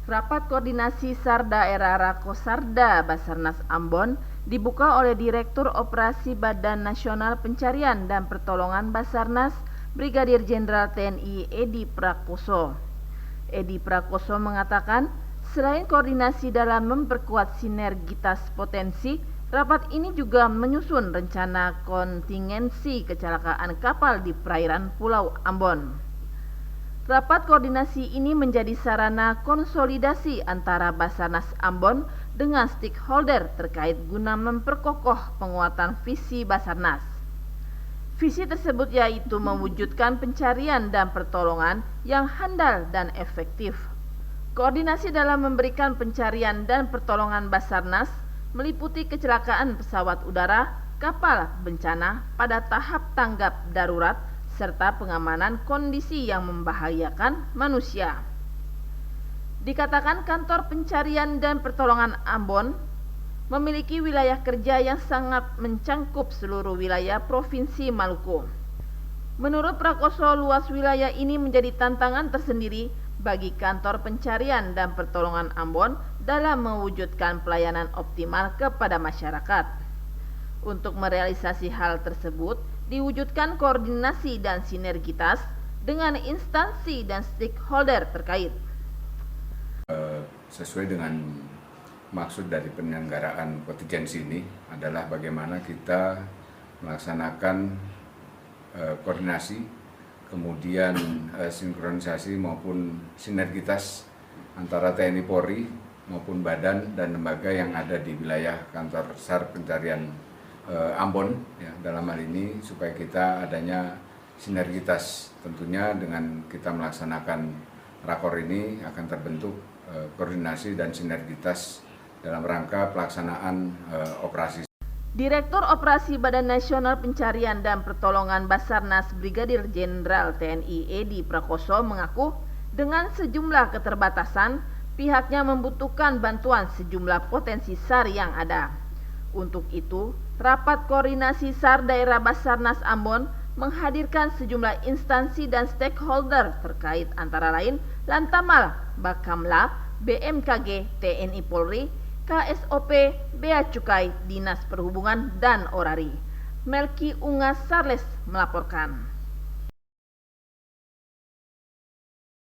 Rapat koordinasi SAR Daerah Rakosarda Basarnas Ambon dibuka oleh Direktur Operasi Badan Nasional Pencarian dan Pertolongan Basarnas, Brigadir Jenderal TNI Edi Prakoso. Edi Prakoso mengatakan, selain koordinasi dalam memperkuat sinergitas potensi, rapat ini juga menyusun rencana kontingensi kecelakaan kapal di perairan Pulau Ambon. Rapat koordinasi ini menjadi sarana konsolidasi antara Basarnas Ambon dengan stakeholder terkait guna memperkokoh penguatan visi Basarnas. Visi tersebut yaitu mewujudkan pencarian dan pertolongan yang handal dan efektif. Koordinasi dalam memberikan pencarian dan pertolongan Basarnas meliputi kecelakaan pesawat udara, kapal bencana pada tahap tanggap darurat, serta pengamanan kondisi yang membahayakan manusia. Dikatakan kantor pencarian dan pertolongan Ambon memiliki wilayah kerja yang sangat mencangkup seluruh wilayah Provinsi Maluku. Menurut Prakoso, luas wilayah ini menjadi tantangan tersendiri bagi kantor pencarian dan pertolongan Ambon dalam mewujudkan pelayanan optimal kepada masyarakat. Untuk merealisasi hal tersebut, diwujudkan koordinasi dan sinergitas dengan instansi dan stakeholder terkait. Sesuai dengan maksud dari penyelenggaraan kontingensi ini adalah bagaimana kita melaksanakan koordinasi, kemudian sinkronisasi maupun sinergitas antara TNI Polri maupun badan dan lembaga yang ada di wilayah kantor SAR pencarian Ambon, ya, dalam hal ini supaya kita adanya sinergitas. Tentunya dengan kita melaksanakan rakor ini akan terbentuk koordinasi dan sinergitas dalam rangka pelaksanaan operasi. Direktur Operasi Badan Nasional Pencarian dan Pertolongan Basarnas Brigadir Jenderal TNI Edi Prakoso mengaku dengan sejumlah keterbatasan pihaknya membutuhkan bantuan sejumlah potensi SAR yang ada. Untuk itu, rapat koordinasi SAR Daerah Basarnas Ambon menghadirkan sejumlah instansi dan stakeholder terkait antara lain Lantamal, Bakamla, BMKG, TNI Polri, KSOP, Bea Cukai, Dinas Perhubungan, dan Orari. Melki Ungas Sarles melaporkan.